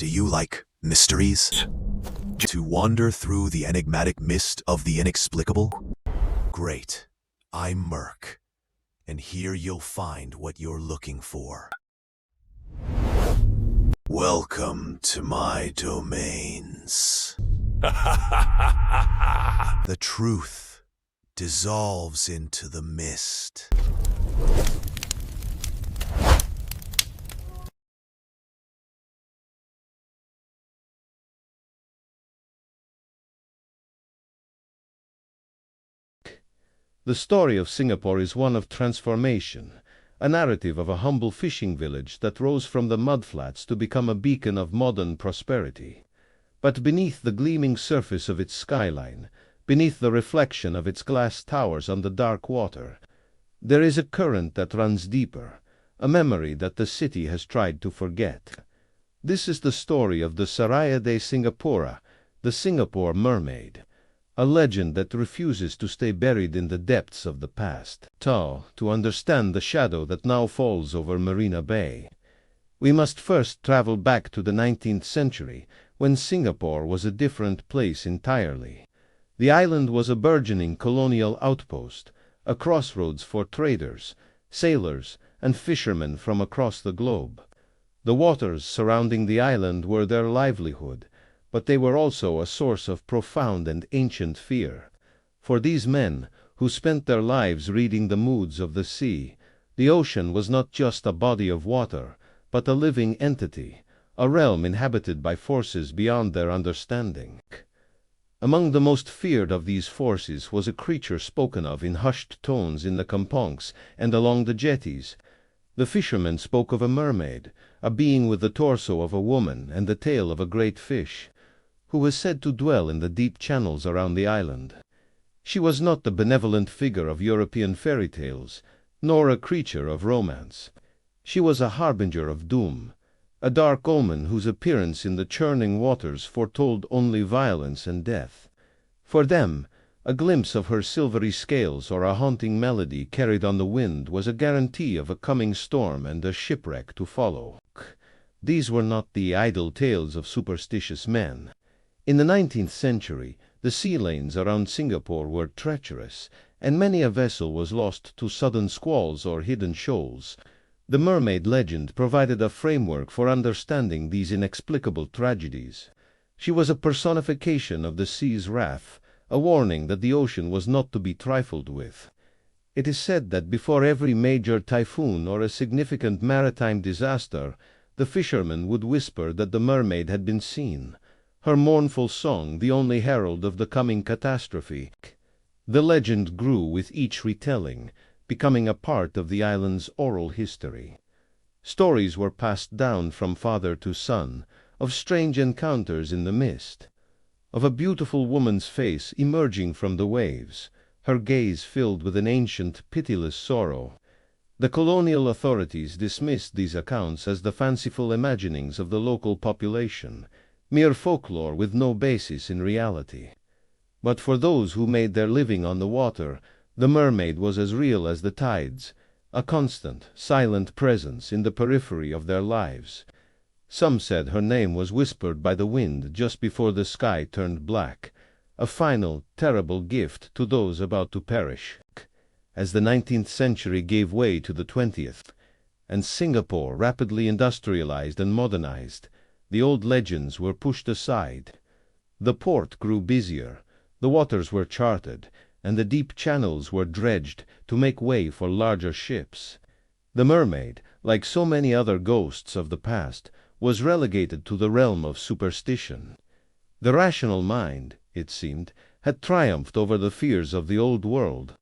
Do you like mysteries? To wander through the enigmatic mist of the inexplicable? Great. I'm Merc, and here you'll find what you're looking for. Welcome to my domains. The truth dissolves into the mist. The story of Singapore is one of transformation, a narrative of a humble fishing village that rose from the mudflats to become a beacon of modern prosperity. But beneath the gleaming surface of its skyline, beneath the reflection of its glass towers on the dark water, there is a current that runs deeper, a memory that the city has tried to forget. This is the story of the Sereia de Singapura, the Singapore Mermaid, a legend that refuses to stay buried in the depths of the past. To understand the shadow that now falls over Marina Bay, we must first travel back to the 19th century, when Singapore was a different place entirely. The island was a burgeoning colonial outpost, a crossroads for traders, sailors, and fishermen from across the globe. The waters surrounding the island were their livelihood, but they were also a source of profound and ancient fear. For these men, who spent their lives reading the moods of the sea, the ocean was not just a body of water, but a living entity, a realm inhabited by forces beyond their understanding. Among the most feared of these forces was a creature spoken of in hushed tones in the kampongs and along the jetties. The fishermen spoke of a mermaid, a being with the torso of a woman and the tail of a great fish, who was said to dwell in the deep channels around the island. She was not the benevolent figure of European fairy tales, nor a creature of romance. She was a harbinger of doom, a dark omen whose appearance in the churning waters foretold only violence and death. For them, a glimpse of her silvery scales or a haunting melody carried on the wind was a guarantee of a coming storm and a shipwreck to follow. These were not the idle tales of superstitious men. In the 19th century, the sea lanes around Singapore were treacherous, and many a vessel was lost to sudden squalls or hidden shoals. The mermaid legend provided a framework for understanding these inexplicable tragedies. She was a personification of the sea's wrath, a warning that the ocean was not to be trifled with. It is said that before every major typhoon or a significant maritime disaster, the fishermen would whisper that the mermaid had been seen, her mournful song the only herald of the coming catastrophe. The legend grew with each retelling, becoming a part of the island's oral history. Stories were passed down from father to son, of strange encounters in the mist, of a beautiful woman's face emerging from the waves, her gaze filled with an ancient, pitiless sorrow. The colonial authorities dismissed these accounts as the fanciful imaginings of the local population, mere folklore with no basis in reality. But for those who made their living on the water, the mermaid was as real as the tides, a constant, silent presence in the periphery of their lives. Some said her name was whispered by the wind just before the sky turned black, a final, terrible gift to those about to perish. As the 19th century gave way to the 20th, and Singapore rapidly industrialized and modernized, the old legends were pushed aside. The port grew busier, the waters were charted, and the deep channels were dredged to make way for larger ships. The mermaid, like so many other ghosts of the past, was relegated to the realm of superstition. The rational mind, it seemed, had triumphed over the fears of the old world.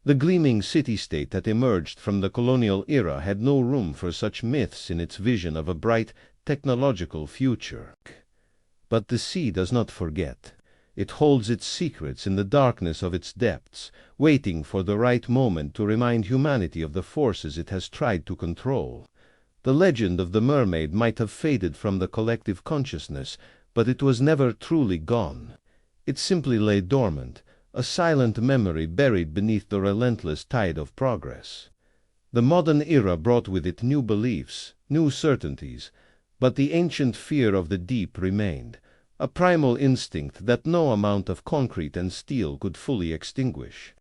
The gleaming city-state that emerged from the colonial era had no room for such myths in its vision of a bright, technological future. But the sea does not forget. It holds its secrets in the darkness of its depths, waiting for the right moment to remind humanity of the forces it has tried to control. The legend of the mermaid might have faded from the collective consciousness, but it was never truly gone. It simply lay dormant, a silent memory buried beneath the relentless tide of progress. The modern era brought with it new beliefs, new certainties, But the ancient fear of the deep remained, a primal instinct that no amount of concrete and steel could fully extinguish.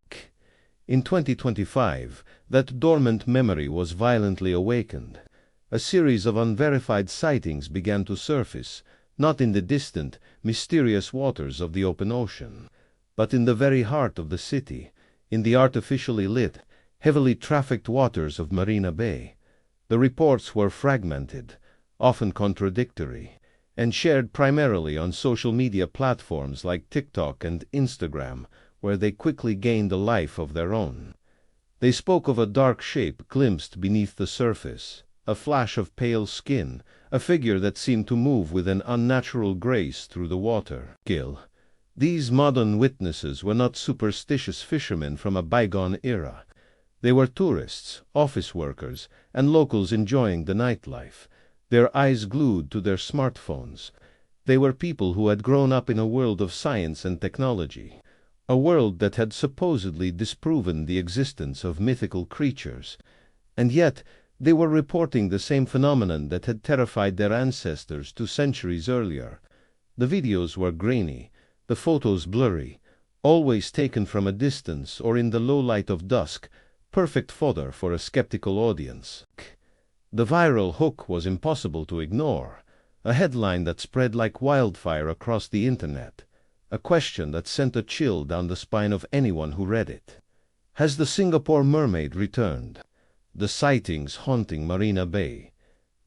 In 2025, that dormant memory was violently awakened. A series of unverified sightings began to surface, not in the distant, mysterious waters of the open ocean, but in the very heart of the city, in the artificially lit, heavily trafficked waters of Marina Bay. The reports were fragmented, often contradictory, and shared primarily on social media platforms like TikTok and Instagram, where they quickly gained a life of their own. They spoke of a dark shape glimpsed beneath the surface, a flash of pale skin, a figure that seemed to move with an unnatural grace through the water. These modern witnesses were not superstitious fishermen from a bygone era. They were tourists, office workers, and locals enjoying the nightlife, their eyes glued to their smartphones. They were people who had grown up in a world of science and technology, a world that had supposedly disproven the existence of mythical creatures, and yet they were reporting the same phenomenon that had terrified their ancestors 2 centuries earlier. The videos were grainy, the photos blurry, always taken from a distance or in the low light of dusk, perfect fodder for a skeptical audience. The viral hook was impossible to ignore, a headline that spread like wildfire across the internet, a question that sent a chill down the spine of anyone who read it. Has the Singapore mermaid returned? The sightings haunting Marina Bay.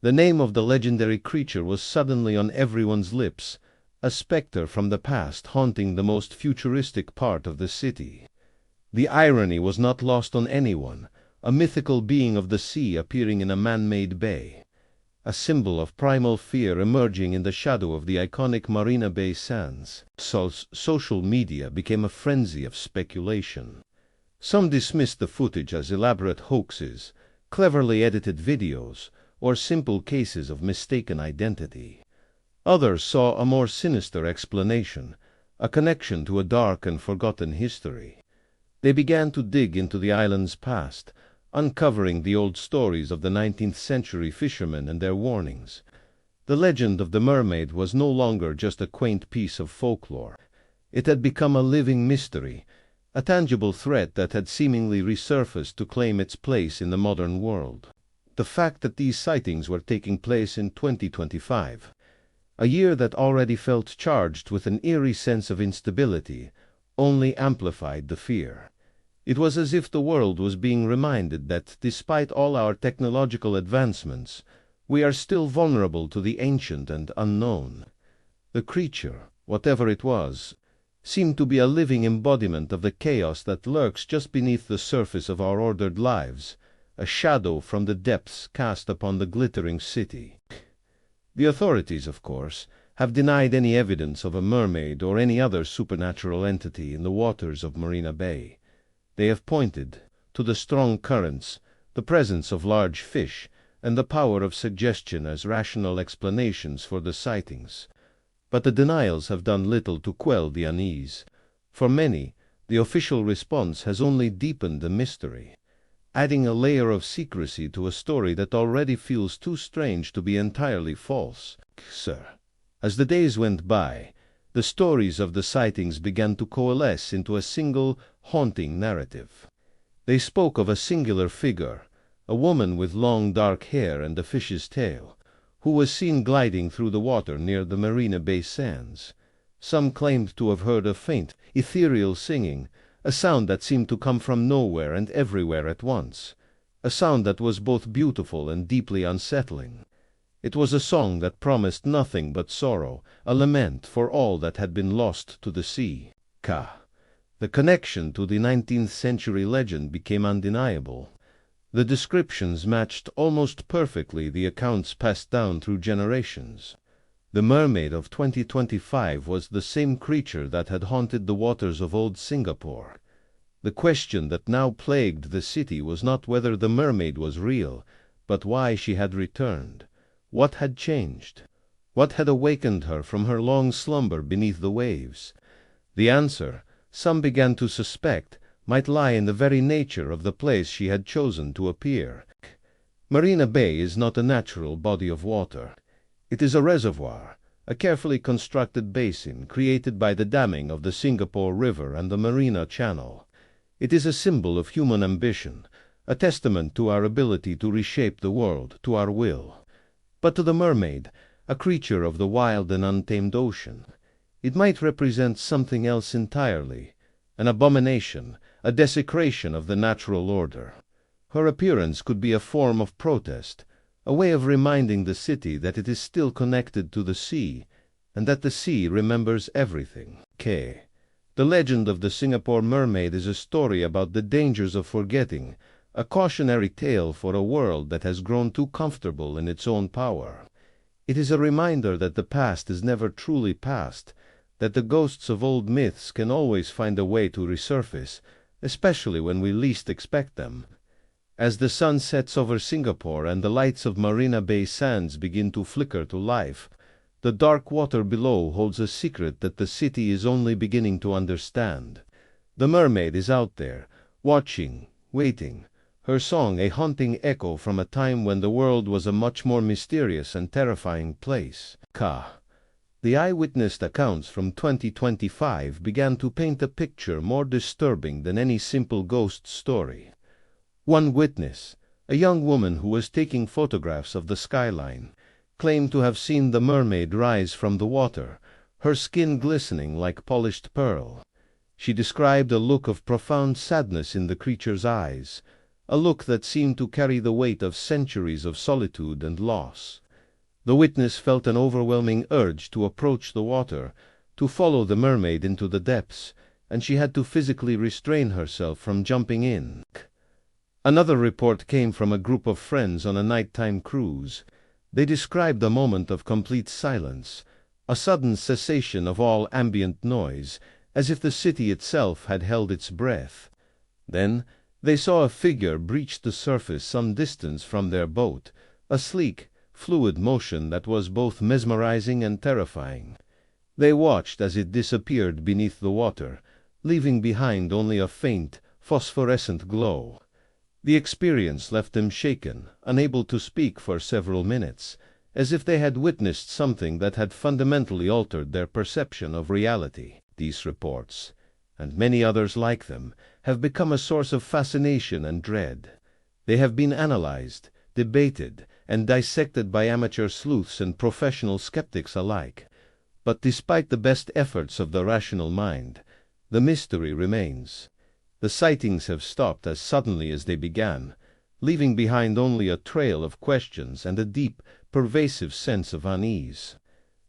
The name of the legendary creature was suddenly on everyone's lips, a specter from the past haunting the most futuristic part of the city. The irony was not lost on anyone, a mythical being of the sea appearing in a man-made bay, a symbol of primal fear emerging in the shadow of the iconic Marina Bay Sands. Social media became a frenzy of speculation. Some dismissed the footage as elaborate hoaxes, cleverly edited videos, or simple cases of mistaken identity. Others saw a more sinister explanation, a connection to a dark and forgotten history. They began to dig into the island's past, uncovering the old stories of the 19th century fishermen and their warnings. The legend of the mermaid was no longer just a quaint piece of folklore. It had become a living mystery, a tangible threat that had seemingly resurfaced to claim its place in the modern world. The fact that these sightings were taking place in 2025, a year that already felt charged with an eerie sense of instability, only amplified the fear. It was as if the world was being reminded that, despite all our technological advancements, we are still vulnerable to the ancient and unknown. The creature, whatever it was, seemed to be a living embodiment of the chaos that lurks just beneath the surface of our ordered lives, a shadow from the depths cast upon the glittering city. The authorities, of course, have denied any evidence of a mermaid or any other supernatural entity in the waters of Marina Bay. They have pointed to the strong currents, the presence of large fish, and the power of suggestion as rational explanations for the sightings. But the denials have done little to quell the unease. For many, the official response has only deepened the mystery, adding a layer of secrecy to a story that already feels too strange to be entirely false. As the days went by, the stories of the sightings began to coalesce into a single, haunting narrative. They spoke of a singular figure, a woman with long dark hair and a fish's tail, who was seen gliding through the water near the Marina Bay Sands. Some claimed to have heard a faint, ethereal singing, a sound that seemed to come from nowhere and everywhere at once, a sound that was both beautiful and deeply unsettling. It was a song that promised nothing but sorrow, a lament for all that had been lost to the sea. The connection to the 19th century legend became undeniable. The descriptions matched almost perfectly the accounts passed down through generations. The mermaid of 2025 was the same creature that had haunted the waters of old Singapore. The question that now plagued the city was not whether the mermaid was real, but why she had returned. What had changed? What had awakened her from her long slumber beneath the waves? The answer, some began to suspect, might lie in the very nature of the place she had chosen to appear. Marina Bay is not a natural body of water. It is a reservoir, a carefully constructed basin created by the damming of the Singapore River and the Marina Channel. It is a symbol of human ambition, a testament to our ability to reshape the world to our will. But to the mermaid, a creature of the wild and untamed ocean, it might represent something else entirely, an abomination, a desecration of the natural order. Her appearance could be a form of protest, a way of reminding the city that it is still connected to the sea, and that the sea remembers everything. K. The legend of the Singapore Mermaid is a story about the dangers of forgetting, a cautionary tale for a world that has grown too comfortable in its own power. It is a reminder that the past is never truly past, that the ghosts of old myths can always find a way to resurface, especially when we least expect them. As the sun sets over Singapore and the lights of Marina Bay Sands begin to flicker to life, the dark water below holds a secret that the city is only beginning to understand. The mermaid is out there, watching, waiting, her song a haunting echo from a time when the world was a much more mysterious and terrifying place. The eyewitness accounts from 2025 began to paint a picture more disturbing than any simple ghost story. One witness, a young woman who was taking photographs of the skyline, claimed to have seen the mermaid rise from the water, her skin glistening like polished pearl. She described a look of profound sadness in the creature's eyes, a look that seemed to carry the weight of centuries of solitude and loss. The witness felt an overwhelming urge to approach the water, to follow the mermaid into the depths, and she had to physically restrain herself from jumping in. Another report came from a group of friends on a nighttime cruise. They described a moment of complete silence, a sudden cessation of all ambient noise, as if the city itself had held its breath. Then they saw a figure breach the surface some distance from their boat, a sleek, fluid motion that was both mesmerizing and terrifying. They watched as it disappeared beneath the water, leaving behind only a faint, phosphorescent glow. The experience left them shaken, unable to speak for several minutes, as if they had witnessed something that had fundamentally altered their perception of reality. These reports, and many others like them, have become a source of fascination and dread. They have been analyzed, debated, and dissected by amateur sleuths and professional skeptics alike. But despite the best efforts of the rational mind, the mystery remains. The sightings have stopped as suddenly as they began, leaving behind only a trail of questions and a deep, pervasive sense of unease.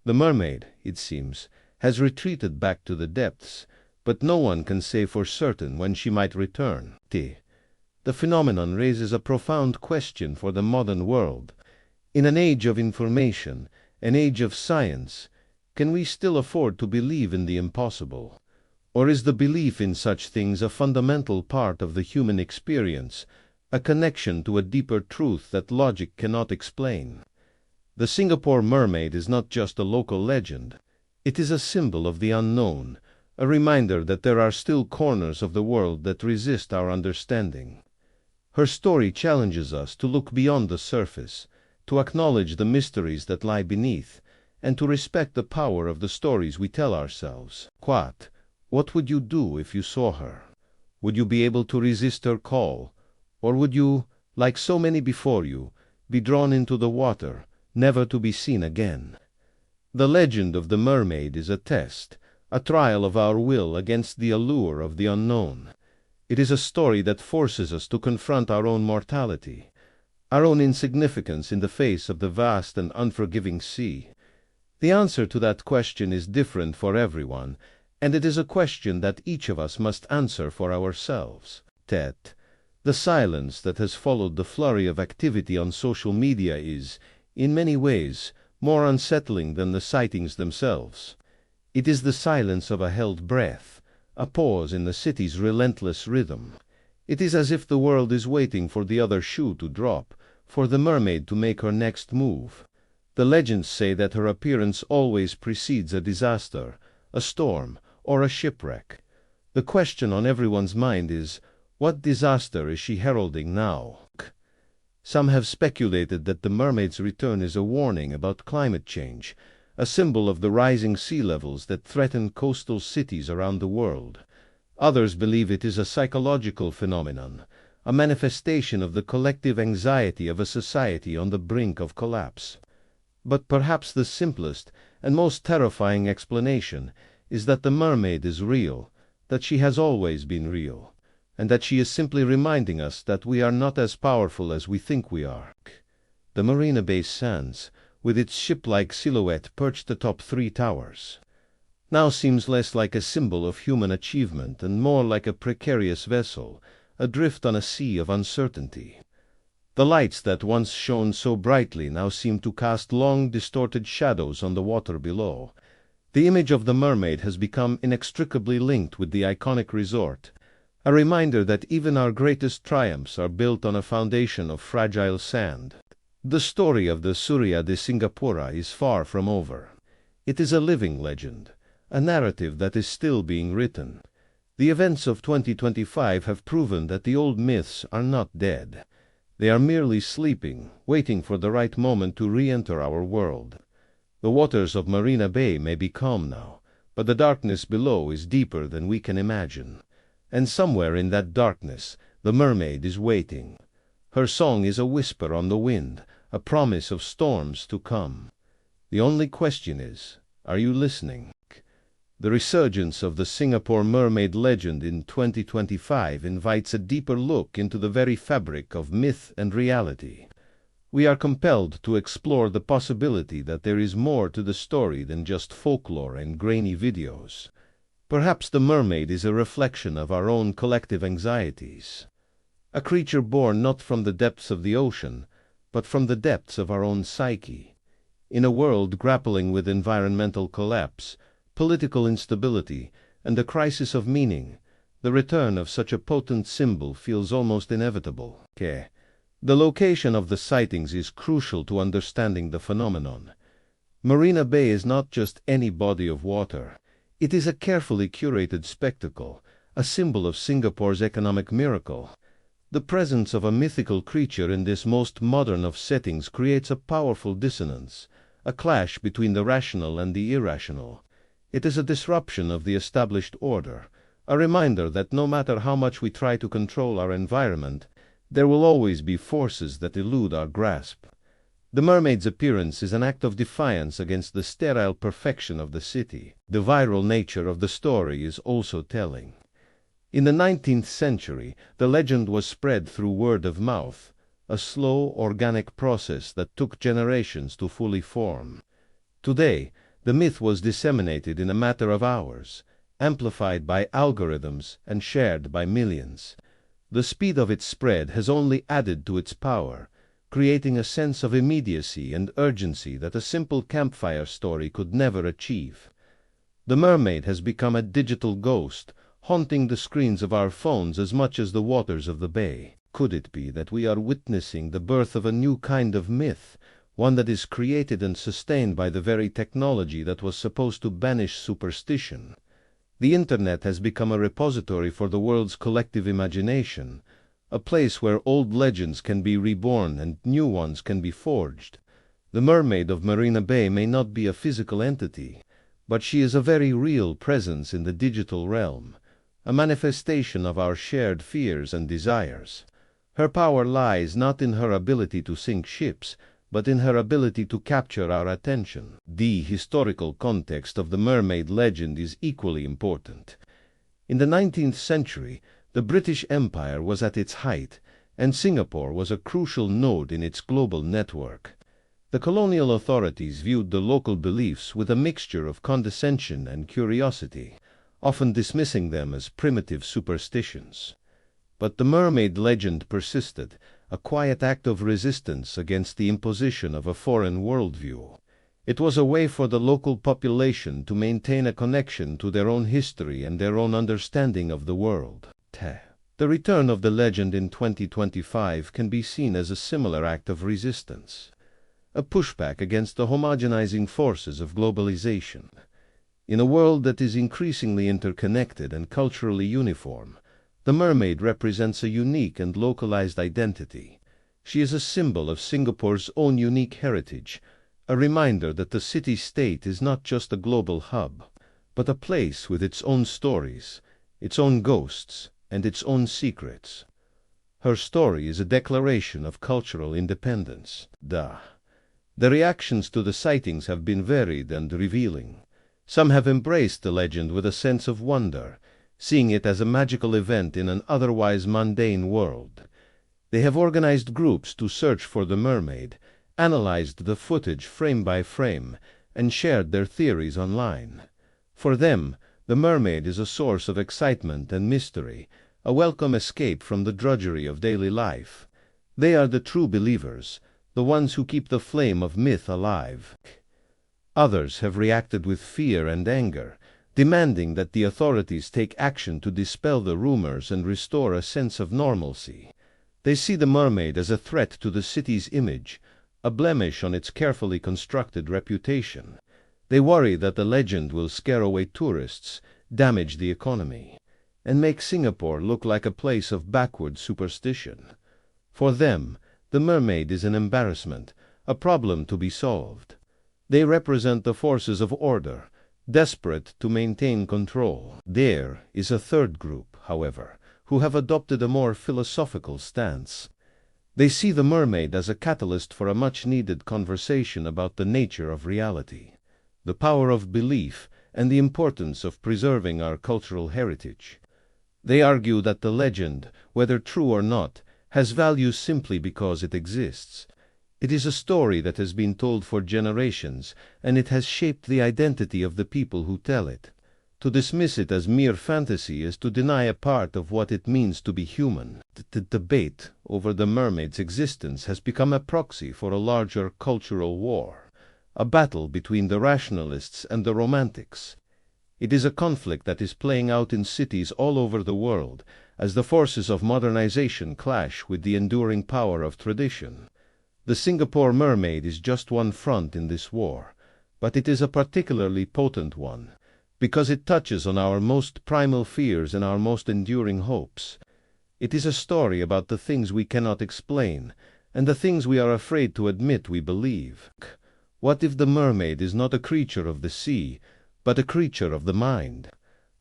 The mermaid, it seems, has retreated back to the depths, but no one can say for certain when she might return. The phenomenon raises a profound question for the modern world. In an age of information, an age of science, can we still afford to believe in the impossible? Or is the belief in such things a fundamental part of the human experience, a connection to a deeper truth that logic cannot explain? The Singapore Mermaid is not just a local legend. It is a symbol of the unknown, a reminder that there are still corners of the world that resist our understanding. Her story challenges us to look beyond the surface, to acknowledge the mysteries that lie beneath, and to respect the power of the stories we tell ourselves. What would you do if you saw her? Would you be able to resist her call? Or would you, like so many before you, be drawn into the water, never to be seen again? The legend of the mermaid is a test, a trial of our will against the allure of the unknown. It is a story that forces us to confront our own mortality, our own insignificance in the face of the vast and unforgiving sea. The answer to that question is different for everyone, and it is a question that each of us must answer for ourselves. The silence that has followed the flurry of activity on social media is, in many ways, more unsettling than the sightings themselves. It is the silence of a held breath, a pause in the city's relentless rhythm. It is as if the world is waiting for the other shoe to drop, for the mermaid to make her next move. The legends say that her appearance always precedes a disaster, a storm, or a shipwreck. The question on everyone's mind is, what disaster is she heralding now? Some have speculated that the mermaid's return is a warning about climate change, a symbol of the rising sea levels that threaten coastal cities around the world. Others believe it is a psychological phenomenon, a manifestation of the collective anxiety of a society on the brink of collapse. But perhaps the simplest and most terrifying explanation is that the mermaid is real, that she has always been real, and that she is simply reminding us that we are not as powerful as we think we are. The Marina Bay Sands, with its ship-like silhouette perched atop 3 towers, now seems less like a symbol of human achievement and more like a precarious vessel, adrift on a sea of uncertainty. The lights that once shone so brightly now seem to cast long, distorted shadows on the water below. The image of the mermaid has become inextricably linked with the iconic resort, a reminder that even our greatest triumphs are built on a foundation of fragile sand. The story of the Sereia de Singapur is far from over. It is a living legend, a narrative that is still being written. The events of 2025 have proven that the old myths are not dead. They are merely sleeping, waiting for the right moment to re-enter our world. The waters of Marina Bay may be calm now, but the darkness below is deeper than we can imagine. And somewhere in that darkness, the mermaid is waiting. Her song is a whisper on the wind, a promise of storms to come. The only question is, are you listening? The resurgence of the Singapore mermaid legend in 2025 invites a deeper look into the very fabric of myth and reality. We are compelled to explore the possibility that there is more to the story than just folklore and grainy videos. Perhaps the mermaid is a reflection of our own collective anxieties, a creature born not from the depths of the ocean, but from the depths of our own psyche. In a world grappling with environmental collapse, political instability, and the crisis of meaning, the return of such a potent symbol feels almost inevitable. The location of the sightings is crucial to understanding the phenomenon. Marina Bay is not just any body of water. It is a carefully curated spectacle, a symbol of Singapore's economic miracle. The presence of a mythical creature in this most modern of settings creates a powerful dissonance, a clash between the rational and the irrational. It is a disruption of the established order, a reminder that no matter how much we try to control our environment, there will always be forces that elude our grasp. The mermaid's appearance is an act of defiance against the sterile perfection of the city. The viral nature of the story is also telling. In the 19th century, the legend was spread through word of mouth, a slow, organic process that took generations to fully form. Today, the myth was disseminated in a matter of hours, amplified by algorithms and shared by millions. The speed of its spread has only added to its power, creating a sense of immediacy and urgency that a simple campfire story could never achieve. The mermaid has become a digital ghost, haunting the screens of our phones as much as the waters of the bay. Could it be that we are witnessing the birth of a new kind of myth, one that is created and sustained by the very technology that was supposed to banish superstition? The Internet has become a repository for the world's collective imagination, a place where old legends can be reborn and new ones can be forged. The mermaid of Marina Bay may not be a physical entity, but she is a very real presence in the digital realm, a manifestation of our shared fears and desires. Her power lies not in her ability to sink ships, but in her ability to capture our attention. The historical context of the mermaid legend is equally important. In the 19th century, the British Empire was at its height, and Singapore was a crucial node in its global network. The colonial authorities viewed the local beliefs with a mixture of condescension and curiosity, often dismissing them as primitive superstitions. But the mermaid legend persisted, a quiet act of resistance against the imposition of a foreign worldview. It was a way for the local population to maintain a connection to their own history and their own understanding of the world. The return of the legend in 2025 can be seen as a similar act of resistance, a pushback against the homogenizing forces of globalization. In a world that is increasingly interconnected and culturally uniform, the mermaid represents a unique and localized identity. She is a symbol of Singapore's own unique heritage, a reminder that the city-state is not just a global hub, but a place with its own stories, its own ghosts, and its own secrets. Her story is a declaration of cultural independence. The reactions to the sightings have been varied and revealing. Some have embraced the legend with a sense of wonder, seeing it as a magical event in an otherwise mundane world. They have organized groups to search for the mermaid, analyzed the footage frame by frame, and shared their theories online. For them, the mermaid is a source of excitement and mystery, a welcome escape from the drudgery of daily life. They are the true believers, the ones who keep the flame of myth alive. Others have reacted with fear and anger, demanding that the authorities take action to dispel the rumors and restore a sense of normalcy. They see the mermaid as a threat to the city's image, a blemish on its carefully constructed reputation. They worry that the legend will scare away tourists, damage the economy, and make Singapore look like a place of backward superstition. For them, the mermaid is an embarrassment, a problem to be solved. They represent the forces of order, desperate to maintain control. There is a third group, however, who have adopted a more philosophical stance. They see the mermaid as a catalyst for a much-needed conversation about the nature of reality, the power of belief, and the importance of preserving our cultural heritage. They argue that the legend, whether true or not, has value simply because it exists. It is a story that has been told for generations, and it has shaped the identity of the people who tell it. To dismiss it as mere fantasy is to deny a part of what it means to be human. The debate over the mermaid's existence has become a proxy for a larger cultural war, a battle between the rationalists and the romantics. It is a conflict that is playing out in cities all over the world as the forces of modernization clash with the enduring power of tradition. The Singapore mermaid is just one front in this war, but it is a particularly potent one, because it touches on our most primal fears and our most enduring hopes. It is a story about the things we cannot explain, and the things we are afraid to admit we believe. What if the mermaid is not a creature of the sea, but a creature of the mind?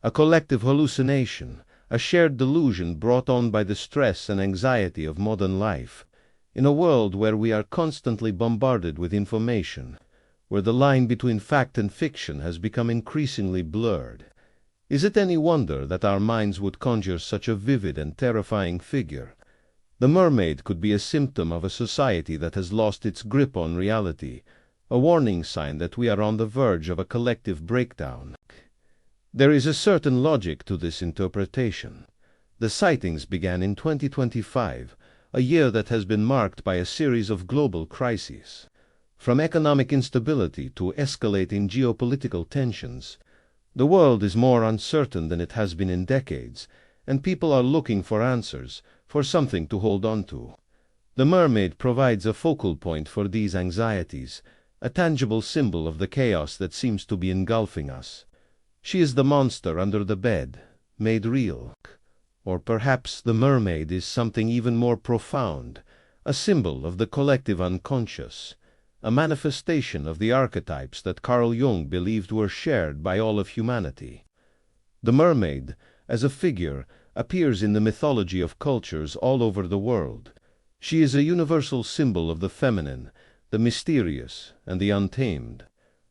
A collective hallucination, a shared delusion brought on by the stress and anxiety of modern life. In a world where we are constantly bombarded with information, where the line between fact and fiction has become increasingly blurred, is it any wonder that our minds would conjure such a vivid and terrifying figure? The mermaid could be a symptom of a society that has lost its grip on reality, a warning sign that we are on the verge of a collective breakdown. There is a certain logic to this interpretation. The sightings began in 2025, a year that has been marked by a series of global crises. From economic instability to escalating geopolitical tensions, the world is more uncertain than it has been in decades, and people are looking for answers, for something to hold on to. The mermaid provides a focal point for these anxieties, a tangible symbol of the chaos that seems to be engulfing us. She is the monster under the bed, made real. Or perhaps the mermaid is something even more profound, a symbol of the collective unconscious, a manifestation of the archetypes that Carl Jung believed were shared by all of humanity. The mermaid, as a figure, appears in the mythology of cultures all over the world. She is a universal symbol of the feminine, the mysterious, and the untamed.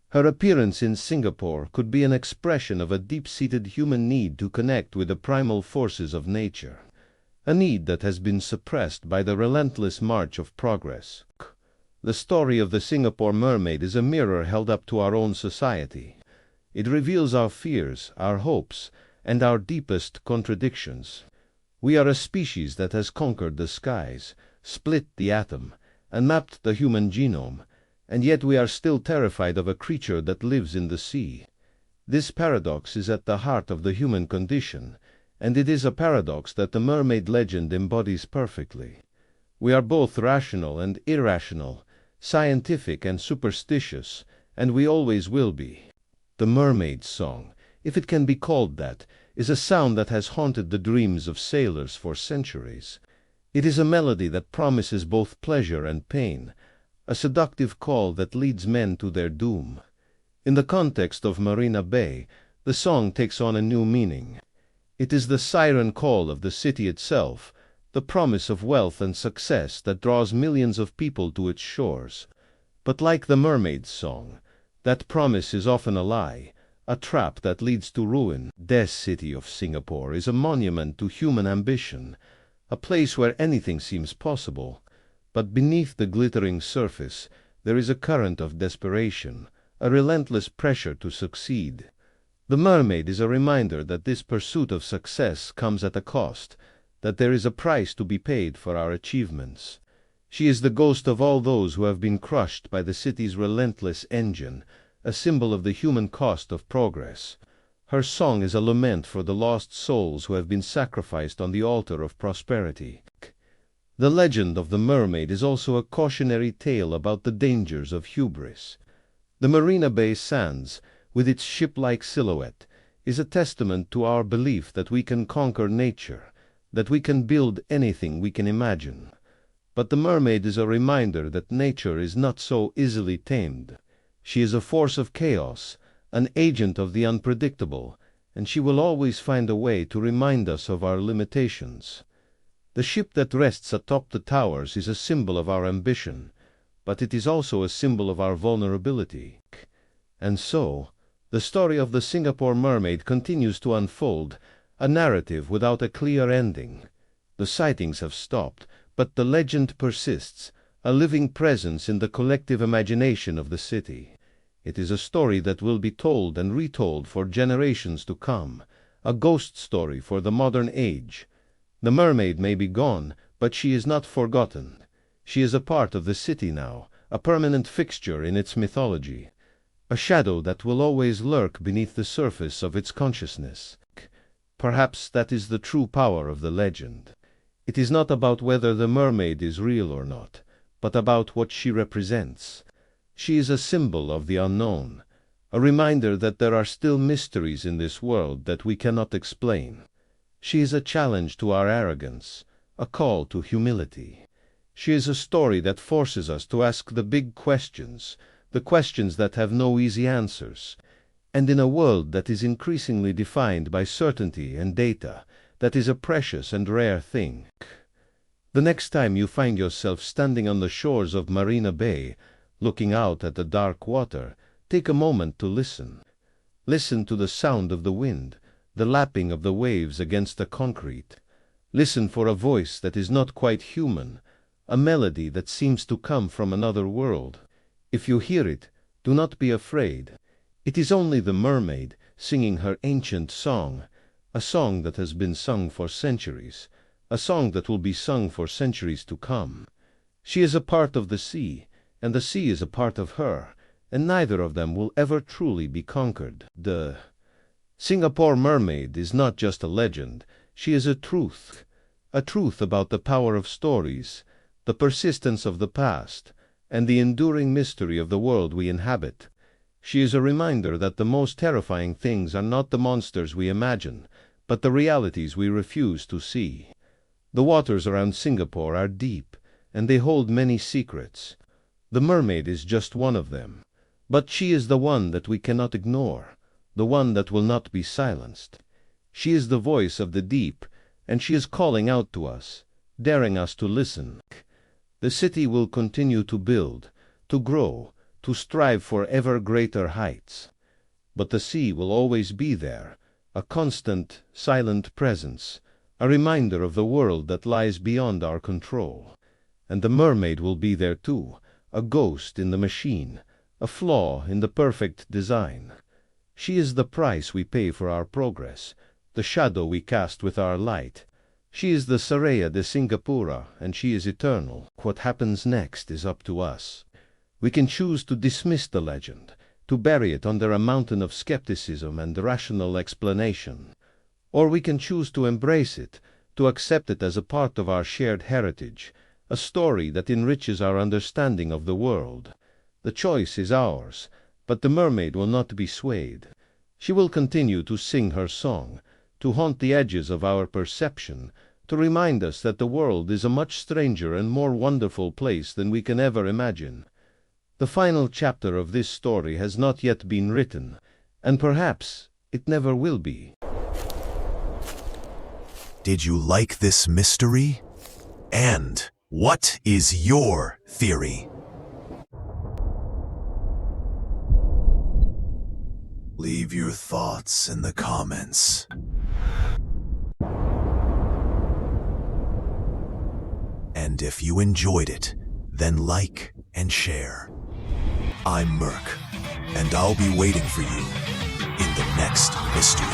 Her appearance in Singapore could be an expression of a deep-seated human need to connect with the primal forces of nature, a need that has been suppressed by the relentless march of progress. The story of the Singapore mermaid is a mirror held up to our own society. It reveals our fears, our hopes, and our deepest contradictions. We are a species that has conquered the skies, split the atom, and mapped the human genome, and yet we are still terrified of a creature that lives in the sea. This paradox is at the heart of the human condition, and it is a paradox that the mermaid legend embodies perfectly. We are both rational and irrational, scientific and superstitious, and we always will be. The mermaid's song, if it can be called that, is a sound that has haunted the dreams of sailors for centuries. It is a melody that promises both pleasure and pain, a seductive call that leads men to their doom. In the context of Marina Bay, the song takes on a new meaning. It is the siren call of the city itself, the promise of wealth and success that draws millions of people to its shores. But like the mermaid's song, that promise is often a lie, a trap that leads to ruin. The city of Singapore is a monument to human ambition, a place where anything seems possible. But beneath the glittering surface, there is a current of desperation, a relentless pressure to succeed. The mermaid is a reminder that this pursuit of success comes at a cost, that there is a price to be paid for our achievements. She is the ghost of all those who have been crushed by the city's relentless engine, a symbol of the human cost of progress. Her song is a lament for the lost souls who have been sacrificed on the altar of prosperity. The legend of the mermaid is also a cautionary tale about the dangers of hubris. The Marina Bay Sands, with its ship-like silhouette, is a testament to our belief that we can conquer nature, that we can build anything we can imagine. But the mermaid is a reminder that nature is not so easily tamed. She is a force of chaos, an agent of the unpredictable, and she will always find a way to remind us of our limitations. The ship that rests atop the towers is a symbol of our ambition, but it is also a symbol of our vulnerability. And so, the story of the Singapore mermaid continues to unfold, a narrative without a clear ending. The sightings have stopped, but the legend persists, a living presence in the collective imagination of the city. It is a story that will be told and retold for generations to come, a ghost story for the modern age. The mermaid may be gone, but she is not forgotten. She is a part of the city now, a permanent fixture in its mythology, a shadow that will always lurk beneath the surface of its consciousness. Perhaps that is the true power of the legend. It is not about whether the mermaid is real or not, but about what she represents. She is a symbol of the unknown, a reminder that there are still mysteries in this world that we cannot explain. She is a challenge to our arrogance, a call to humility. She is a story that forces us to ask the big questions, the questions that have no easy answers. And in a world that is increasingly defined by certainty and data, that is a precious and rare thing. The next time you find yourself standing on the shores of Marina Bay, looking out at the dark water, take a moment to listen. Listen to the sound of the wind, the lapping of the waves against the concrete. Listen for a voice that is not quite human, a melody that seems to come from another world. If you hear it, do not be afraid. It is only the mermaid singing her ancient song, a song that has been sung for centuries, a song that will be sung for centuries to come. She is a part of the sea, and the sea is a part of her, and neither of them will ever truly be conquered. The Singapore mermaid is not just a legend, she is a truth about the power of stories, the persistence of the past, and the enduring mystery of the world we inhabit. She is a reminder that the most terrifying things are not the monsters we imagine, but the realities we refuse to see. The waters around Singapore are deep, and they hold many secrets. The mermaid is just one of them. But she is the one that we cannot ignore, the one that will not be silenced. She is the voice of the deep, and she is calling out to us, daring us to listen. The city will continue to build, to grow, to strive for ever greater heights. But the sea will always be there, a constant, silent presence, a reminder of the world that lies beyond our control. And the mermaid will be there too, a ghost in the machine, a flaw in the perfect design. She is the price we pay for our progress, the shadow we cast with our light. She is the Sereia de Singapura, and she is eternal. What happens next is up to us. We can choose to dismiss the legend, to bury it under a mountain of skepticism and rational explanation. Or we can choose to embrace it, to accept it as a part of our shared heritage, a story that enriches our understanding of the world. The choice is ours, but the mermaid will not be swayed. She will continue to sing her song, to haunt the edges of our perception, to remind us that the world is a much stranger and more wonderful place than we can ever imagine. The final chapter of this story has not yet been written, and perhaps it never will be. Did you like this mystery? And what is your theory? Leave your thoughts in the comments. And if you enjoyed it, then like and share. I'm Merc, and I'll be waiting for you in the next mystery.